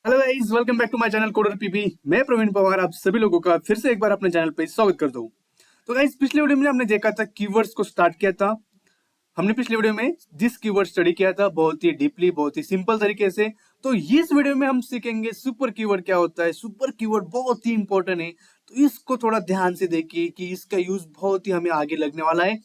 Hello guys, welcome back to my channel coder PP. मैं प्रवीण पवार आप सभी लोगों का फिर से एक बार अपने चैनल पे स्वागत करता हूँ। तो गाइस, पिछले वीडियो में हमने देखा था कीवर्ड्स को स्टार्ट किया था। हमने पिछले वीडियो में जिस कीवर्ड स्टडी किया था बहुत ही डीपली, बहुत ही सिंपल तरीके से। तो इस वीडियो में हम सीखेंगे सुपर कीवर्ड क्या होता है। सुपर कीवर्ड बहुत ही इंपॉर्टेंट है, तो इसको थोड़ा ध्यान से देखिए कि इसका यूज बहुत ही हमें आगे लगने वाला है।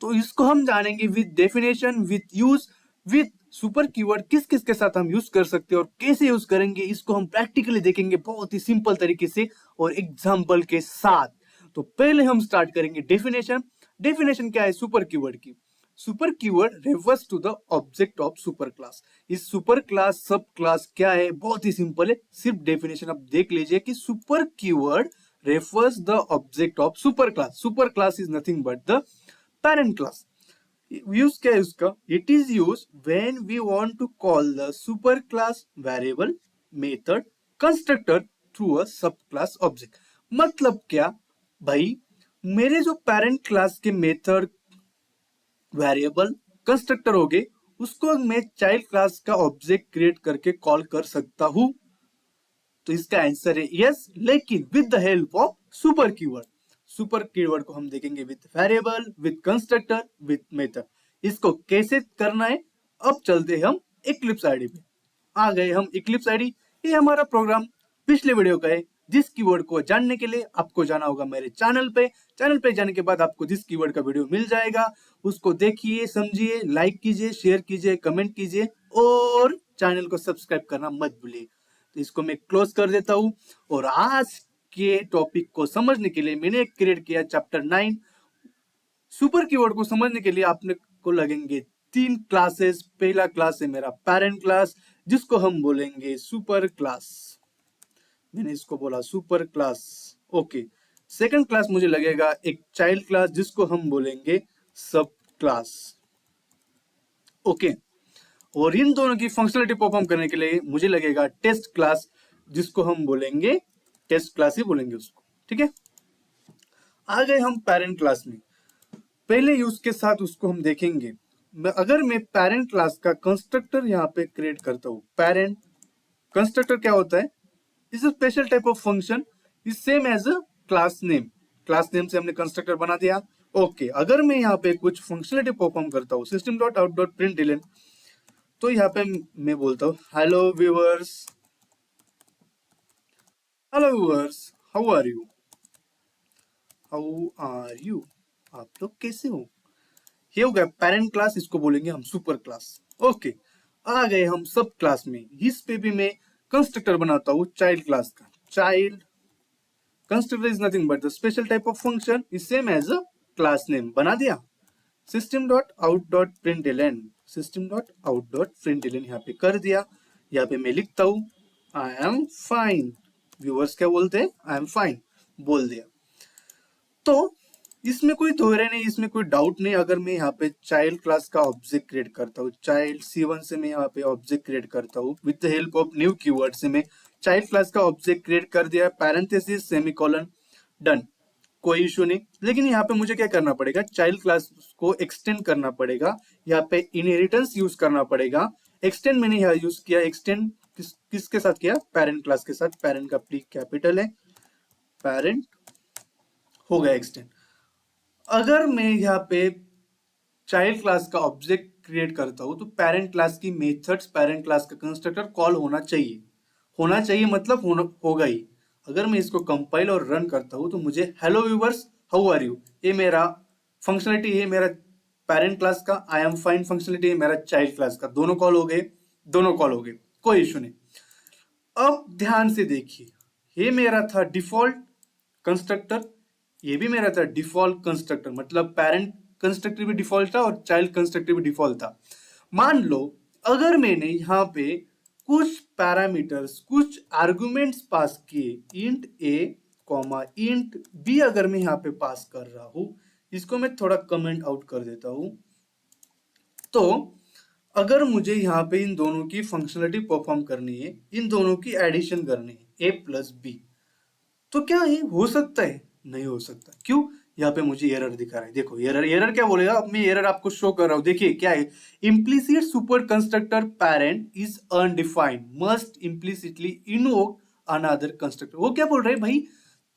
तो इसको हम जानेंगे with definition, with use, with super keyword किस किस के साथ हम यूज कर सकते हैं और कैसे यूज करेंगे, इसको हम प्रैक्टिकली देखेंगे बहुत ही सिंपल तरीके से और एग्जाम्पल के साथ। तो पहले हम स्टार्ट करेंगे डेफिनेशन। डेफिनेशन क्या है सुपर कीवर्ड की? Super keyword refers to the object of super class. इस सुपर क्लास सब क्लास क्या है? बहुत ही सिंपल है, सिर्फ डेफिनेशन आप देख लीजिए कि super keyword refers the object of super class. Super class is nothing but the parent class. Use क्या है उसका? It is use when we want to call the super class variable, method, constructor through a sub class object. मतलब क्या भाई, मेरे जो parent class के method, variable, constructor हो गए, उसको मैं चाइल्ड क्लास का ऑब्जेक्ट क्रिएट करके कॉल कर सकता हूं। तो इसका आंसर है यस, लेकिन with the help of super keyword. Super keyword को हम देखेंगे with variable, with constructor, with method. इसको कैसे करना है? अब चलते हैं हम इक्लिप्स आईडी पे। आ गए हम इक्लिप्स आईडी। ये हमारा प्रोग्राम पिछले वीडियो का है। जिस कीवर्ड को जानने के लिए आपको जाना होगा मेरे चैनल पे। चैनल पे जाने के बाद आपको जिस कीवर्ड का वीडियो मिल जाएगा उसको देखिए, समझिए, लाइक कीजिए, शेयर कीजिए, कमेंट कीजिए और चैनल को सब्सक्राइब करना मत भूलिए। तो इसको मैं क्लोज कर देता हूं और आज के टॉपिक को समझने के लिए मैंने क्रिएट किया चैप्टर 9। सुपर कीवर्ड को समझने के लिए आपने को लगेंगे 3 क्लासेस। पहला क्लास है मेरा पेरेंट क्लास, जिसको हम बोलेंगे सुपर क्लास। मैंने इसको बोला super class, okay. Second class मुझे लगेगा एक चाइल्ड क्लास, जिसको हम बोलेंगे सब क्लास, ओके। और इन दोनों की फंक्शनलिटी परफॉर्म करने के लिए मुझे लगेगा टेस्ट क्लास, जिसको हम बोलेंगे टेस्ट क्लास ही बोलेंगे उसको, ठीक है। आ गए हम पेरेंट क्लास में। पहले यूज के साथ उसको हम देखेंगे। अगर मैं पेरेंट क्लास का कंस्ट्रक्टर यहाँ पे क्रिएट करता हूँ, पेरेंट कंस्ट्रक्टर क्या होता है? Is a special type of function, is same as a class name. Class name से हमने कंस्ट्रक्टर बना दिया, ओके। अगर मैं यहाँ पे कुछ फंक्शनलिटी परफॉर्म करता हूँ, system dot out dot print, तो यहाँ पे मैं बोलता हूँ hello viewers, hello viewers, how are you, how are you, आप लोग कैसे हो। ये हो गया पेरेंट क्लास, इसको बोलेंगे हम सुपर क्लास, ओके। आ गए हम सब क्लास में। इस पे भी मैं कंस्ट्रक्टर बनाता हूँ चाइल्ड क्लास का। Child constructor is nothing but the special type of function, is same as a class name, बना दिया। System dot out dot print L, system dot out dot print L यहाँ पे कर दिया। यहाँ पे मैं लिखता हूँ आई एम फाइन। व्यूअर्स क्या बोलते हैं? आई एम फाइन बोल दिया। तो इसमें कोई दोहरे नहीं, इसमें कोई डाउट नहीं। अगर मैं यहाँ पे चाइल्ड क्लास का ऑब्जेक्ट क्रिएट करता हूँ, चाइल्ड C1 से मैं यहाँ पे ऑब्जेक्ट क्रिएट करता हूँ with the help of new keyword से मैं चाइल्ड क्लास का ऑब्जेक्ट क्रिएट कर दिया, पैरेंथेसिस, सेमीकोलन, डन, कोई इशू नहीं। लेकिन यहाँ पे मुझे क्या करना पड़ेगा? चाइल्ड क्लास को एक्सटेंड करना पड़ेगा। यहाँ पे इनहेरिटेंस यूज करना पड़ेगा। एक्सटेंड मैंने यहाँ यूज किया। एक्सटेंड किसके साथ किया? पेरेंट क्लास के साथ। पेरेंट का प्री कैपिटल है, पेरेंट हो गया एक्सटेंड। अगर मैं यहाँ पे चाइल्ड क्लास का ऑब्जेक्ट क्रिएट करता हूं तो पेरेंट क्लास की मेथड्स, पेरेंट क्लास का कंस्ट्रक्टर कॉल होना चाहिए। होना चाहिए मतलब होगा ही। अगर मैं इसको कंपाइल और रन करता हूं तो मुझे hello viewers, how are you, ये मेरा फंक्शनलिटी है मेरा पेरेंट क्लास का। आई एम फाइन फंक्शनलिटी है मेरा चाइल्ड क्लास का। दोनों कॉल हो गए, दोनों कॉल हो गए, कोई इशू नहीं। अब ध्यान से देखिए, ये मेरा था डिफॉल्ट कंस्ट्रक्टर, ये भी मेरा था डिफॉल्ट कंस्ट्रक्टर। मतलब पेरेंट कंस्ट्रक्टर भी डिफॉल्ट था और चाइल्ड कंस्ट्रक्टर भी डिफॉल्ट था। मान लो अगर मैंने यहाँ पे कुछ पैरामीटर्स, कुछ आर्गुमेंट्स पास किए, इंट ए कॉमा इंट बी, अगर मैं यहाँ पे पास कर रहा हूं, इसको मैं थोड़ा कमेंट आउट कर देता हूं। तो अगर मुझे यहाँ पे इन दोनों की फंक्शनलिटी परफॉर्म करनी है, इन दोनों की एडिशन करनी है, ए प्लस बी, तो क्या ये हो सकता है? नहीं हो सकता। क्यों? यहाँ पे मुझे एरर दिखा रहा है। देखो एरर, एरर क्या बोलेगा, अब मैं एरर आपको शो कर रहा हूँ। देखिए क्या है, implicit super constructor parent is undefined, must implicitly invoke another constructor. वो क्या बोल रहे हैं भाई,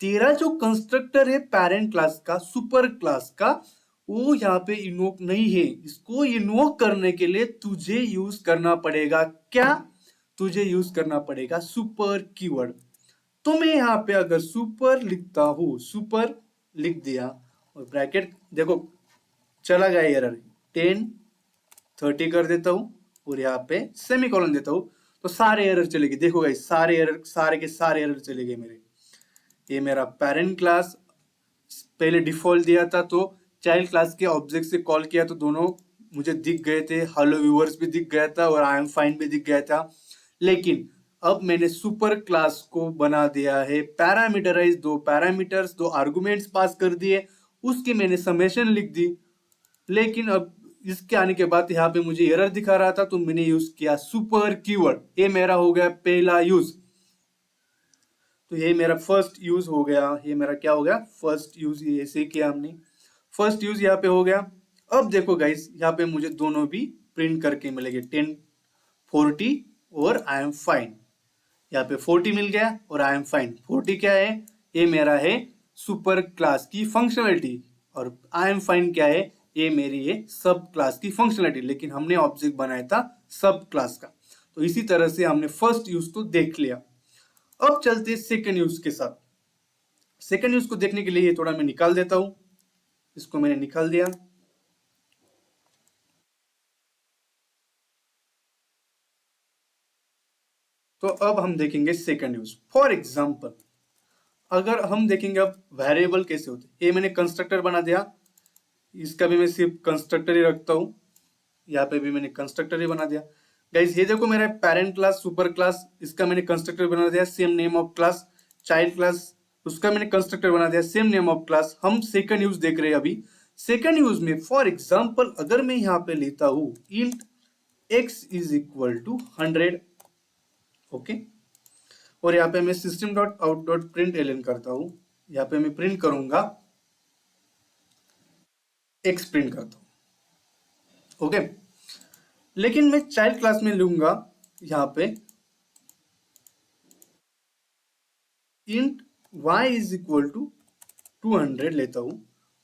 तेरा जो कंस्ट्रक्टर है पेरेंट क्लास का, सुपर क्लास का, वो यहाँ पे इन्वोक नहीं है। इसको इन्वोक करने के लिए तुझे यूज करना पड़ेगा क्या, तुझे यूज करना पड़ेगा सुपर कीवर्ड। तो मैं यहाँ पे अगर सुपर लिखता हूं, सुपर लिख दिया और ब्रैकेट देखो चला गया एरर, 10 30 कर देता हूं और यहाँ पे सेमीकोलन देता हूं, तो सारे एरर चले गए। देखो गाइस सारे एरर, सारे के सारे एरर चले गए मेरे। ये मेरा पेरेंट क्लास पहले डिफॉल्ट दिया था, तो चाइल्ड क्लास के ऑब्जेक्ट से कॉल किया तो दोनों मुझे दिख गए थे, हेलो व्यूअर्स भी दिख गया था और आई एम फाइन भी दिख गया था। लेकिन अब मैंने सुपर क्लास को बना दिया है पैरामीटराइज, दो पैरामीटर्स, दो आर्गुमेंट्स पास कर दिए, उसकी मैंने समेशन लिख दी। लेकिन अब इसके आने के बाद यहाँ पे मुझे एरर दिखा रहा था, तो मैंने यूज किया सुपर कीवर्ड। ये मेरा हो गया पहला यूज। तो ये मेरा फर्स्ट यूज हो गया, ये मेरा क्या हो गया, फर्स्ट यूज। ये ऐसे किया हमने, फर्स्ट यूज यहाँ पे हो गया। अब देखो गाइस यहाँ पे मुझे दोनों भी प्रिंट करके मिलेंगे, 10 40 और आई एम फाइन। यहाँ पे 40 मिल गया और आई एम फाइन। 40 क्या है, ये मेरा है सुपर क्लास की फंक्शनलिटी, और आई एम फाइन क्या है, ये मेरी है सब क्लास की फंक्शनलिटी। लेकिन हमने ऑब्जेक्ट बनाया था सब क्लास का। तो इसी तरह से हमने फर्स्ट यूज तो देख लिया। अब चलते सेकंड यूज के साथ। सेकंड यूज को देखने के लिए ये थोड़ा मैं निकाल देता हूं, इसको मैंने निकाल दिया। तो अब हम देखेंगे सेकंड यूज। फॉर एग्जांपल अगर हम देखेंगे अब वेरिएबल कैसे होते, ये मैंने कंस्ट्रक्टर बना दिया, इसका भी मैं सिर्फ कंस्ट्रक्टर ही रखता हूं, यहाँ पे भी मैंने कंस्ट्रक्टर ही बना दिया। गाइस ये देखो मेरा पेरेंट क्लास, सुपर क्लास, इसका मैंने कंस्ट्रक्टर बना दिया, same name of class. Child class, उसका मैंने कंस्ट्रक्टर बना दिया, सेम नेम ऑफ क्लास। हम सेकंड यूज देख रहे हैं अभी। सेकंड यूज में फॉर एग्जांपल अगर मैं यहाँ पे लेता हूं int x is equal to 100, okay, और यहाँ पे मैं system dot out dot print L करता हूं, यहाँ पे मैं प्रिंट करूंगा x प्रिंट करता हूं, ओके। लेकिन मैं चाइल्ड क्लास में लूंगा यहाँ पे int y is equal to 200 लेता हूं,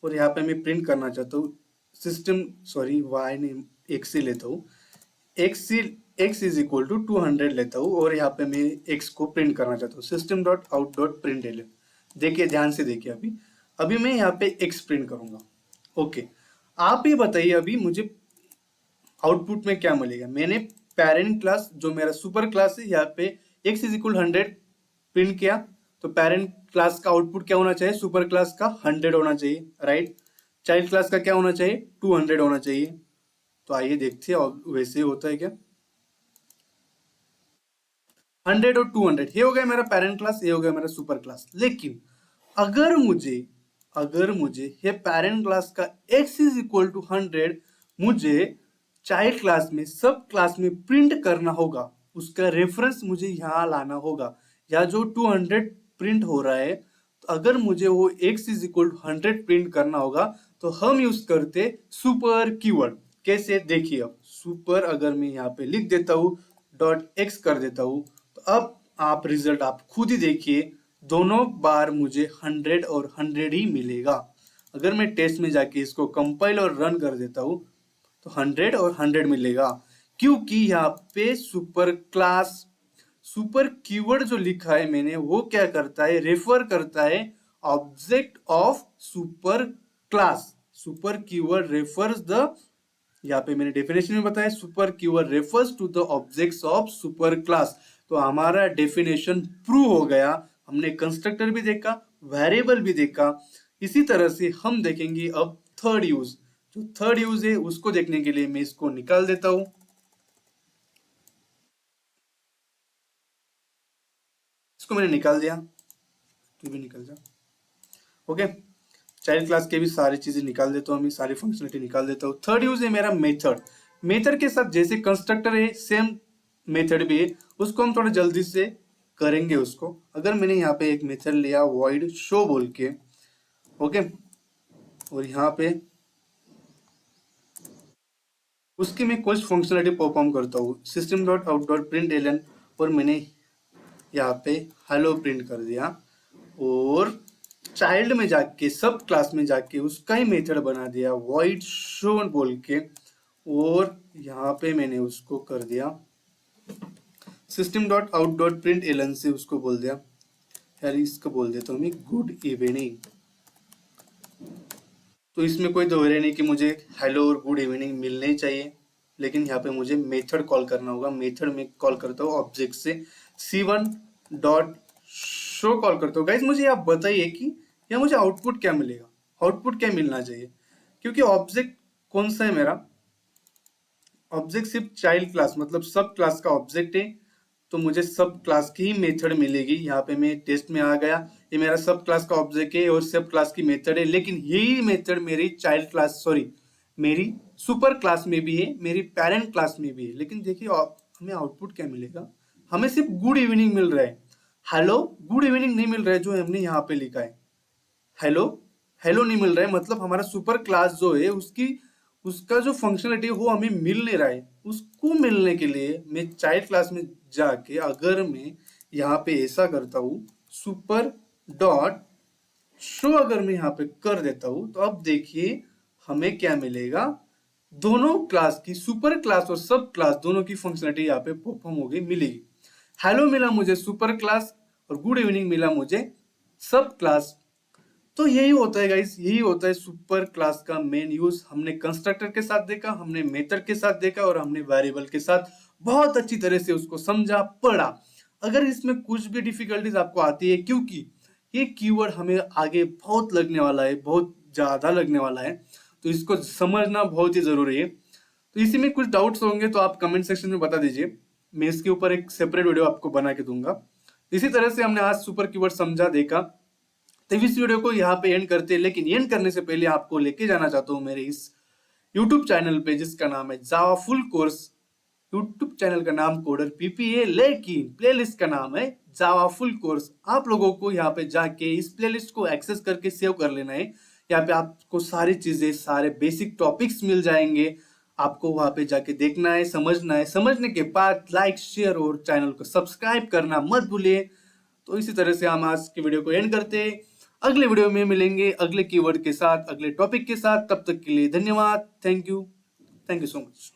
और यहाँ पे मैं प्रिंट करना चाहता हूँ सिस्टम, सॉरी y नहीं x ही लेता हूँ, x इज इक्वल टू 200 लेता हूँ, और यहाँ पे मैं x को प्रिंट करना चाहता हूँ, system dot out dot print L. देखिए ध्यान से देखिए, अभी अभी मैं यहाँ पे x प्रिंट करूंगा, ओके। आप ही बताइए अभी मुझे आउटपुट में क्या मिलेगा। मैंने पेरेंट क्लास जो मेरा सुपर क्लास है यहाँ पे x इज इक्वल 100 प्रिंट किया, तो पेरेंट क्लास का आउटपुट क्या होना चाहिए, सुपर क्लास का 100 होना चाहिए, राइट। चाइल्ड क्लास का क्या होना चाहिए, 200 होना चाहिए। तो आइए देखते हैं वैसे होता है क्या। 100 और 200 ये हो गया मेरा पेरेंट क्लास, ये हो गया मेरा सुपर क्लास। लेकिन अगर मुझे ये पेरेंट क्लास का x इज इक्वल टू 100 मुझे चाइल्ड क्लास में, सब क्लास में प्रिंट करना होगा, उसका रेफरेंस मुझे यहाँ लाना होगा, या जो 200 प्रिंट हो रहा है, तो अगर मुझे वो x is equal to 100 print करना होगा तो हम यूज करते सुपर कीवर्ड। कैसे, देखिए अब सुपर अगर मैं यहाँ पे लिख देता हूँ डॉट x कर देता हूँ, तो अब आप रिजल्ट आप खुद ही देखिए, दोनों बार मुझे 100 और 100 ही मिलेगा। अगर मैं टेस्ट में जाके इसको कंपाइल और रन कर देता हूँ तो 100 और 100 मिलेगा, क्योंकि यहाँ पे सुपर क्लास, सुपर कीवर्ड जो लिखा है मैंने वो क्या करता है, रेफर करता है object of super class. Super keyword refers the, यहाँ पे मैंने डेफिनेशन में बताया super keyword refers to the objects of super class. तो हमारा डेफिनेशन प्रूव हो गया, हमने कंस्ट्रक्टर भी देखा, वेरिएबल भी देखा। इसी तरह से हम देखेंगे अब थर्ड यूज। जो थर्ड यूज है उसको देखने के लिए मैं इसको निकाल देता हूं, इसको मैंने निकाल दिया, तू भी निकल जा, ओके। चाइल्ड क्लास के भी सारी चीजें निकाल देता हूँ, मैं सारी फंक्शनलिटी निकाल देता हूँ। थर्ड यूज है मेरा मेथड। मेथड के साथ जैसे कंस्ट्रक्टर है सेम मेथड भी है, उसको हम थोड़ा जल्दी से करेंगे उसको। अगर मैंने यहाँ पे एक मेथड लिया void show बोल के, ओके, और यहाँ पे उसकी मैं कुछ फंक्शनलिटी परफॉर्म करता हूँ, system dot out dot print ln, और मैंने यहाँ पे हेलो प्रिंट कर दिया, और चाइल्ड में जाके सब क्लास में जाके उसका ही मेथड बना दिया void शो बोल के, और यहाँ पे मैंने उसको कर दिया system dot out dot print ln से उसको बोल दिया, यार इसको बोल देता हूँ मैं गुड इवनिंग। तो इसमें कोई दोहरे नहीं कि मुझे हेलो और गुड इवनिंग मिलने ही चाहिए, लेकिन यहाँ पे मुझे मेथड कॉल करना होगा। मेथड में कॉल करता हूँ ऑब्जेक्ट से c1 डॉट शो कॉल करता हूँ। गाइस मुझे आप बताइए कि यहाँ मुझे आउटपुट क्या मिलेगा, आउटपुट क्या मिलना चाहिए, क्योंकि ऑब्जेक्ट कौन सा है मेरा, ऑब्जेक्ट सिर्फ चाइल्ड क्लास मतलब सब क्लास का ऑब्जेक्ट है, तो मुझे सब क्लास की ही मेथड मिलेगी। यहाँ पे मैं टेस्ट में आ गया, ये मेरा सब क्लास का ऑब्जेक्ट है और सब क्लास की मेथड है, लेकिन यही मेथड मेरी चाइल्ड क्लास सॉरी मेरी सुपर क्लास में भी है, मेरी पेरेंट क्लास में भी है। लेकिन देखिए हमें आउटपुट क्या मिलेगा, हमें सिर्फ गुड इवनिंग मिल रहा है, हेलो गुड इवनिंग नहीं मिल रहा है जो हमने यहाँ पे लिखा है। हेलो हेलो नहीं मिल रहा है, मतलब हमारा सुपर क्लास जो है उसका जो फंक्शनलिटी है वो हमें मिल नहीं रहा है। उसको मिलने के लिए मैं चाइल्ड क्लास में जाके अगर मैं यहाँ पे ऐसा करता हूँ सुपर डॉट शो, अगर मैं यहाँ पे कर देता हूँ तो अब देखिए हमें क्या मिलेगा, दोनों क्लास की सुपर क्लास और सब क्लास दोनों की फंक्शनलिटी यहाँ पे परफॉर्म हो गई मिलेगी। हेलो मिला मुझे सुपर क्लास और गुड इवनिंग मिला मुझे सब क्लास। तो यही होता है गाइस, यही होता है सुपर क्लास का मेन यूज। हमने कंस्ट्रक्टर के साथ देखा, हमने मेथड के साथ देखा और हमने वेरिएबल के साथ बहुत अच्छी तरह से उसको समझा पढ़ा। अगर इसमें कुछ भी डिफिकल्टीज आपको आती है, क्योंकि ये कीवर्ड हमें आगे बहुत लगने वाला है, बहुत ज्यादा लगने वाला है, तो इसको समझना बहुत ही जरूरी है। तो इसी में कुछ डाउट्स होंगे तो आप कमेंट सेक्शन में बता दीजिए, मैं इसके ऊपर एक सेपरेट वीडियो आपको बना के दूंगा। इसी तरह से हमने आज सुपर कीवर्ड समझा देखा, तो इस वीडियो को यहाँ पे एंड करते हैं। लेकिन एंड करने से पहले आपको लेके जाना चाहता हूँ मेरे इस यूट्यूब चैनल पे जिसका नाम है Java full course. YouTube channel का नाम कोडर पीपीए, लेकिन प्लेलिस्ट का नाम है जावा फुल कोर्स। आप लोगों को यहाँ पे जाके इस प्लेलिस्ट को एक्सेस करके सेव कर लेना है। यहाँ पे आपको सारी चीजें, सारे बेसिक टॉपिक्स मिल जाएंगे, आपको वहां पे जाके देखना है, समझना है। समझने के बाद लाइक शेयर और चैनल को सब्सक्राइब करना मत भूलिए। तो इसी तरह से हम आज की वीडियो को एंड करते हैं। अगले वीडियो में मिलेंगे अगले कीवर्ड के साथ, अगले टॉपिक के साथ। तब तक के लिए धन्यवाद, थैंक यू सो मच।